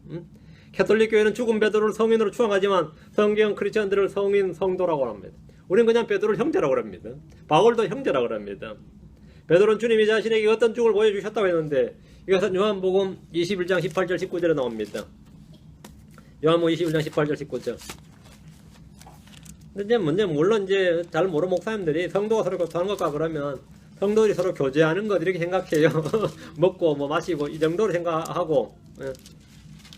캐톨릭 교회는 죽은 베드로를 성인으로 추앙하지만 성경 크리스천들을 성인 성도라고 합니다. 우리는 그냥 베드로를 형제라고 합니다. 바울도 형제라고 합니다. 베드로는 주님이 자신에게 어떤 죽을 보여주셨다고 했는데 이것은 요한복음 21장 18절 19절에 나옵니다. 요한복음 21장 18절 19절. 근데 물론 이제 잘 모르는 목사님들이 성도가 서로 교통하는 것과 그러면 성도들이 서로 교제하는 것 이렇게 생각해요. 먹고 뭐 마시고 이 정도로 생각하고.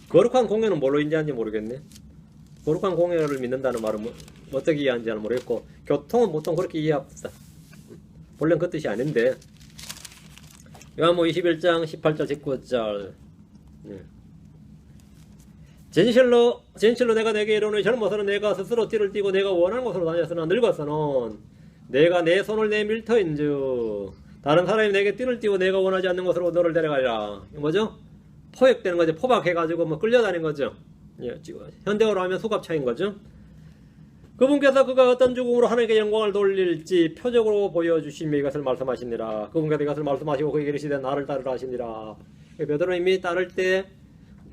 거룩한 공예는 뭘로 인지하는지 모르겠네. 거룩한 공예를 믿는다는 말은 어떻게 이해하는지 모르겠고 교통은 보통 그렇게 이해합시다. 본래는 그 뜻이 아닌데 요한복음 21장 18절 19절 진실로 내가 내게 이르노니 젊어서는 내가 스스로 띠를 띠고 내가 원하는 곳으로 다녔으나 늙어서는 내가 내 손을 내 밀터인즉 다른 사람이 내게 띠를 띠고 내가 원하지 않는 곳으로 너를 데려가리라. 이거 뭐죠? 포획되는 거죠. 포박해가지고 뭐 끌려다니는 거죠. 예, 지금 현대어로 하면 수갑차인 거죠. 그분께서 그가 어떤 죽음으로 하나님께 영광을 돌릴지 표적으로 보여주시며 이것을 말씀하시니라. 그분께서 이것을 말씀하시고 그에게 이르시되 나를 따르라 하시니라. 베드로는 이미 따를 때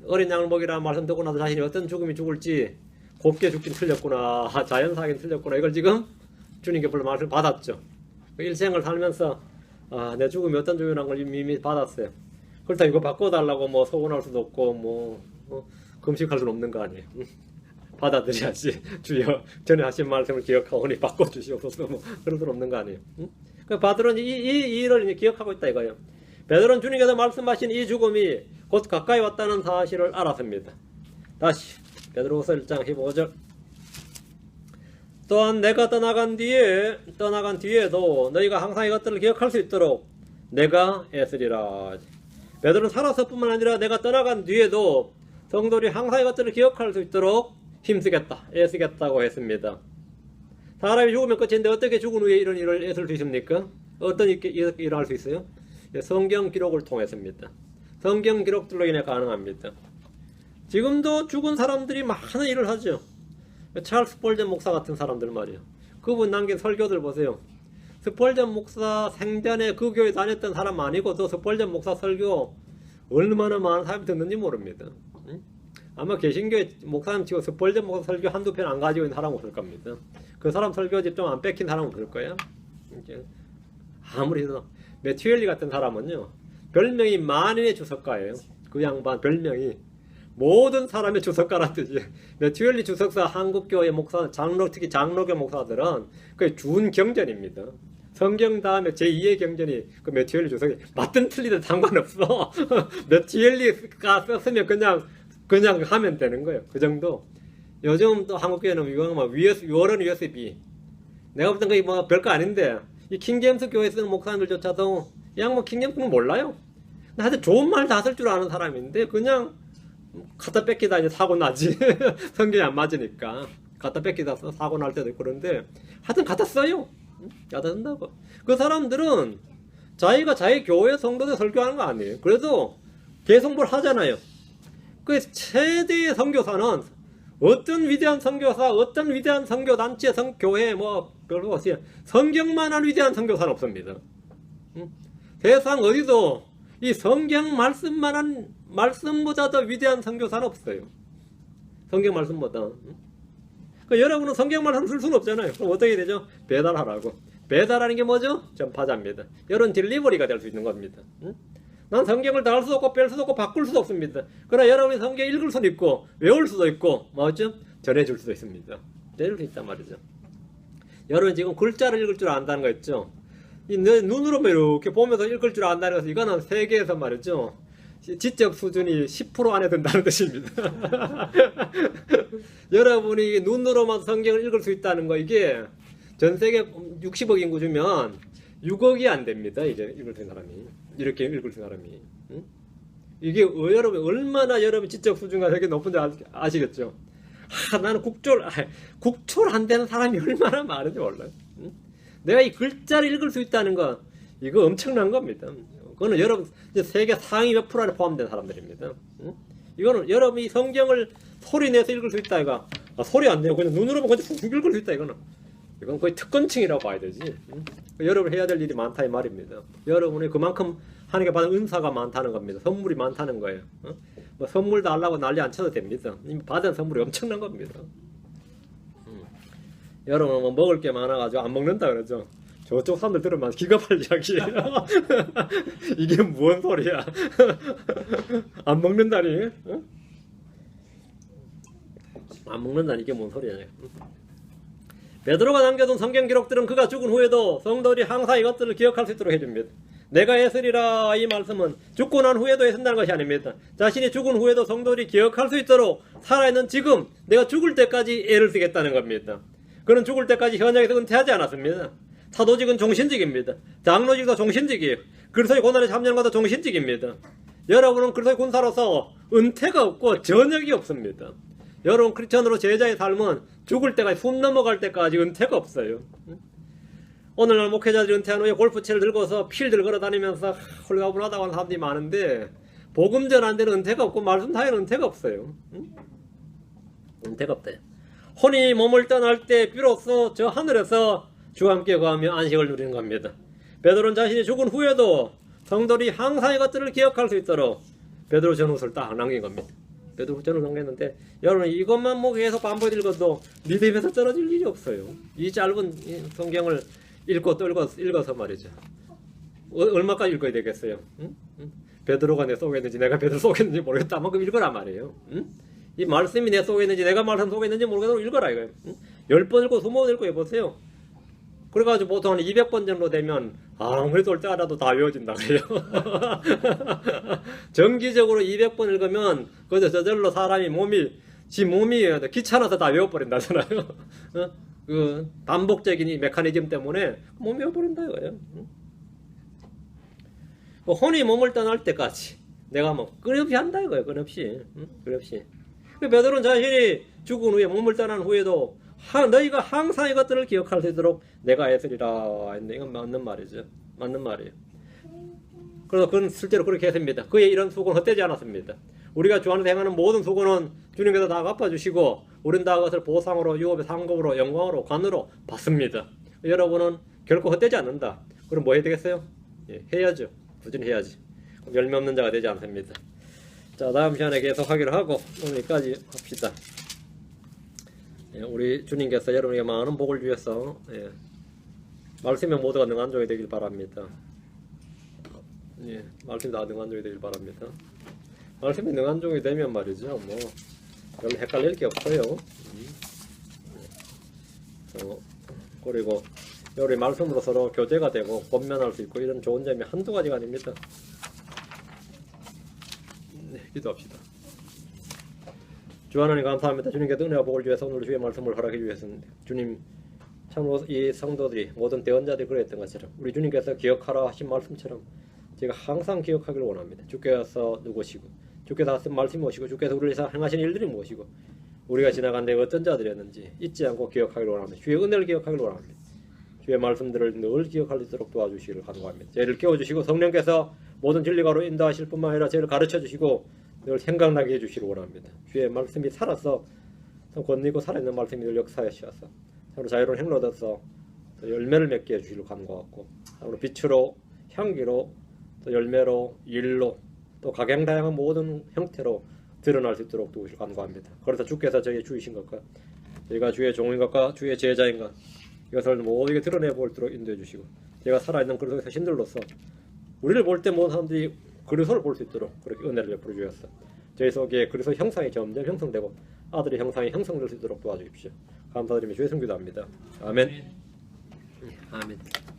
어린 양을 먹이라 말씀 듣고 나서 자신이 어떤 죽음이 죽을지 곱게 죽긴 틀렸구나. 자연사하긴 틀렸구나. 이걸 지금 주님께 불러 말씀을 받았죠. 일생을 살면서 내 죽음이 어떤 죽음이라는 걸 이미 받았어요. 그렇다고 이거 바꿔달라고 뭐 서운할 수도 없고 뭐 금식할 수는 없는 거 아니에요. 받아들여야지. 주여 전에 하신 말씀을 기억하오니 바꿔주시옵소서. 뭐 그런 수는 없는 거 아니에요. 베드로는 이 일을 기억하고 있다 이거예요. 베드로는 주님께서 말씀하신 이 죽음이 곧 가까이 왔다는 사실을 알았습니다. 다시 베드로후서 1장 15절. 또한 내가 떠나간 뒤에도 너희가 항상 이것들을 기억할 수 있도록 내가 애쓰리라. 베드로는 살아서뿐만 아니라 내가 떠나간 뒤에도 성도들이 항상 이것들을 기억할 수 있도록 힘쓰겠다, 애쓰겠다고 했습니다. 사람이 죽으면 끝인데 어떻게 죽은 후에 이런 일을 애쓸 수 있습니까? 어떤 일을 할 수 있어요? 성경 기록을 통해서입니다. 성경 기록들로 인해 가능합니다. 지금도 죽은 사람들이 많은 일을 하죠. 찰스 스펄전 목사 같은 사람들 말이에요. 그분 남긴 설교들 보세요. 스펄전 목사 생전에 그 교회 다녔던 사람 아니고도 스펄전 목사 설교 얼마나 많은 사람이 듣는지 모릅니다. 아마 개신교회 목사님 치고 스펄전 목사 설교 한두 편 안 가지고 있는 사람 없을 겁니다. 그 사람 설교집 좀 안 뺏긴 사람 없을 거야. 아무리 해도 매튜엘리 같은 사람은요 별명이 만인의 주석가예요. 그 양반 별명이 모든 사람의 주석가란 뜻이에요. 매튜엘리 주석사 한국교회 목사 특히 장로교 목사들은 그 준경전입니다. 성경 다음에 제2의 경전이 그 매튜엘리 주석이 맞든 틀리든 상관없어. 매튜엘리가 썼으면 그냥 하면 되는 거예요. 그 정도. 요즘 또 한국교회는 유월은 USB. 내가 볼 땐 그게 뭐 별거 아닌데 이 킹제임스 교회 쓰는 목사님들조차도 그냥 뭐 킹제임스는 몰라요. 하여튼 좋은 말 다 쓸 줄 아는 사람인데 그냥 갖다 뺏기다 이제 사고 나지. 성경이 안 맞으니까 갖다 뺏기다 사고 날 때도 있고 그런데 하여튼 갖다 써요. 갖다 쓴다고. 그 사람들은 자기가 자기 교회 성도들 설교하는 거 아니에요. 그래도 대성불 하잖아요. 그 최대의 선교사는 어떤 위대한 선교사, 어떤 위대한 선교단체, 교회, 별로 없어요. 성경만한 위대한 선교사는 없습니다. 세상 어디도 이 성경 말씀만한, 말씀보다 더 위대한 선교사는 없어요. 성경 말씀보다. 그러니까 여러분은 성경 말씀을 쓸 수는 없잖아요. 그럼 어떻게 되죠? 배달하라고. 배달하는 게 뭐죠? 전파자입니다. 여러분 딜리버리가 될 수 있는 겁니다. 난 성경을 다 할 수도 없고 뺄 수도 없고 바꿀 수도 없습니다. 그러나 여러분이 성경 읽을 수도 있고 외울 수도 있고 맞죠? 전해줄 수도 있습니다. 전해줄 수 있단 말이죠. 여러분 지금 글자를 읽을 줄 안다는 거 있죠? 이 눈으로 이렇게 보면서 읽을 줄 안다는 것은 이거는 세계에서 말이죠. 지적 수준이 10% 안에 든다는 뜻입니다. 여러분이 눈으로만 성경을 읽을 수 있다는 거 이게 전 세계 60억 인구 주면 6억이 안 됩니다. 이제 읽을 수 있는 사람이. 이렇게 읽을 수 있는 사람이. 응? 이게 여러분 얼마나 여러분 지적 수준과 되게 높은지 아시겠죠? 나는 국초를 안 되는 사람이 얼마나 많은지 몰라요. 응? 내가 이 글자를 읽을 수 있다는 거 이거 엄청난 겁니다. 그거는 여러분 세계 상위 몇 프로 안에 포함된 사람들입니다. 응? 이거는 여러분이 성경을 소리 내서 읽을 수 있다 이거. 소리 안 내고 그냥 눈으로 보고 읽을 수 있다 이거는. 이건 거의 특권층이라고 봐야 되지. 응? 여러분 해야 될 일이 많다 이 말입니다. 여러분이 그만큼 하나님께 받은 은사가 많다는 겁니다. 선물이 많다는 거예요. 어? 뭐 선물 달라고 난리 안 쳐도 됩니다. 이미 받은 선물이 엄청난 겁니다. 여러분 뭐 먹을 게 많아가지고 안 먹는다 그러죠. 저쪽 사람들 들으면 기가 팔 이야기예요. 이게 무슨 소리야? 안 먹는다니? 어? 안 먹는다니 이게 뭔 소리야? 베드로가 남겨둔 성경 기록들은 그가 죽은 후에도 성도들이 항상 이것들을 기억할 수 있도록 해줍니다. 내가 애쓰리라 이 말씀은 죽고 난 후에도 애쓴다는 것이 아닙니다. 자신이 죽은 후에도 성도들이 기억할 수 있도록 살아있는 지금 내가 죽을 때까지 애를 쓰겠다는 겁니다. 그는 죽을 때까지 현장에서 은퇴하지 않았습니다. 사도직은 종신직입니다. 장로직도 종신직이에요. 그리스도의 고난에 참여하는 것도 종신직입니다. 여러분은 그리스도의 군사로서 은퇴가 없고 전역이 없습니다. 여러분 크리스천으로 제자의 삶은 죽을 때까지 숨 넘어갈 때까지 은퇴가 없어요. 오늘날 목회자들이 은퇴한 후에 골프채를 들고서 필드를 걸어다니면서 홀가분하다고 하는 사람들이 많은데 복음 전하는 은퇴가 없고 말씀 사이에는 은퇴가 없어요. 은퇴가 없대요. 혼이 몸을 떠날 때 비로소 저 하늘에서 주와 함께 거하며 안식을 누리는 겁니다. 베드로는 자신이 죽은 후에도 성도들이 항상 이것들을 기억할 수 있도록 베드로 전후서를 딱 남긴 겁니다. 베드로 전후서 남겼는데 여러분 이것만 뭐 계속 반복 읽어도 믿음에서 떨어질 일이 없어요. 이 짧은 성경을 읽고 또 읽어서 말이죠. 얼마까지 읽어야 되겠어요? 응? 베드로가 내 속에 있는지 내가 베드로 속에 있는지 모르겠다. 만큼 읽어라 말이에요. 응? 이 말씀이 내 속에 있는지 내가 말씀 속에 있는지 모르겠다고 읽어라 이거예요. 응? 10번 읽고 20번 읽고 해보세요. 그래가지고 보통 한 200번 정도 되면 아무래도 올 때 알아도 다 외워진다 그래요. 정기적으로 200번 읽으면 그저 저절로 사람이 지 몸이 귀찮아서 다 외워버린다잖아요. 그 반복적인 이 메커니즘 때문에 몸이 외워버린다 이거예요. 혼이 몸을 떠날 때까지 내가 뭐 끊임없이 한다 이거예요. 끊임없이. 끊임없이. 베드로는 자신이 죽은 후에 몸을 떠난 후에도 너희가 항상 이것들을 기억할 수 있도록 내가 애쓰리라 했는데 이건 맞는 말이죠. 맞는 말이에요. 그래서 그는 실제로 그렇게 했습니다. 그의 이런 수고는 헛되지 않았습니다. 우리가 주 안에서 행하는 모든 수고는 주님께서 다 갚아주시고 우린 다 그것을 보상으로 유업의 상급으로 영광으로 관으로 받습니다. 여러분은 결코 헛되지 않는다. 그럼 뭐 해야 되겠어요? 예, 해야죠. 꾸준히 해야지. 열매 없는 자가 되지 않습니다. 자, 다음 시간에 계속 하기로 하고 오늘까지 합시다. 예, 우리 주님께서 여러분에게 많은 복을 주셔서 말씀에 모두가 능한 종이 되길 바랍니다. 예, 말씀 다 능한 종이 되길 바랍니다. 말씀에 능한 종이 되면 말이죠. 뭐 별로 헷갈릴 게 없어요. 그리고 우리 말씀으로 서로 교제가 되고 권면할 수 있고 이런 좋은 점이 한두 가지가 아닙니다. 네, 기도합시다. 주 하나님 감사합니다. 주님께서 은혜와 복을 주셔서 오늘 주의 말씀을 허락해 주셨습니다. 주님 참으로 이 성도들이 모든 대언자들이 그랬던 것처럼 우리 주님께서 기억하라 하신 말씀처럼 제가 항상 기억하기를 원합니다. 주께서 누구시고 주께서 하신 말씀이 무엇이고 주께서 우리를 위해서 행하신 일들이 무엇이고 우리가 지나간 데 어떤 자들이었는지 잊지 않고 기억하기를 원합니다. 주의 은혜를 기억하기를 원합니다. 주의 말씀들을 늘 기억할 수 있도록 도와주시기를 간구합니다. 저희를 깨워주시고 성령께서 모든 진리가로 인도하실 뿐만 아니라 저희를 가르쳐주시고 늘 생각나게 해주시기를 원합니다. 주의 말씀이 살아서 참 권리고 살아있는 말씀이 늘 역사하시어서 참으로 자유로운 행로 얻어서 또 열매를 맺게 해주시기를 간구하고 참으로 빛으로 향기로 또 열매로 일로 또 각양다양한 모든 형태로 드러날 수 있도록 도우시길 간구합니다. 그래서 주께서 저에게 주이신 것과 저희가 주의 종인 것과 주의 제자인 것 이것을 모두에게 드러내 볼 수 있도록 인도해 주시고 제가 살아있는 그리스도의 신들로서 우리를 볼 때 모든 사람들이 그리스도를 볼 수 있도록 그렇게 은혜를 베풀어 주셨어. 저희 속에 그리스도 형상이 점점 형성되고 아들의 형상이 형성될 수 있도록 도와주십시오. 감사드리며 주의 성기도합니다. 아멘. 아멘.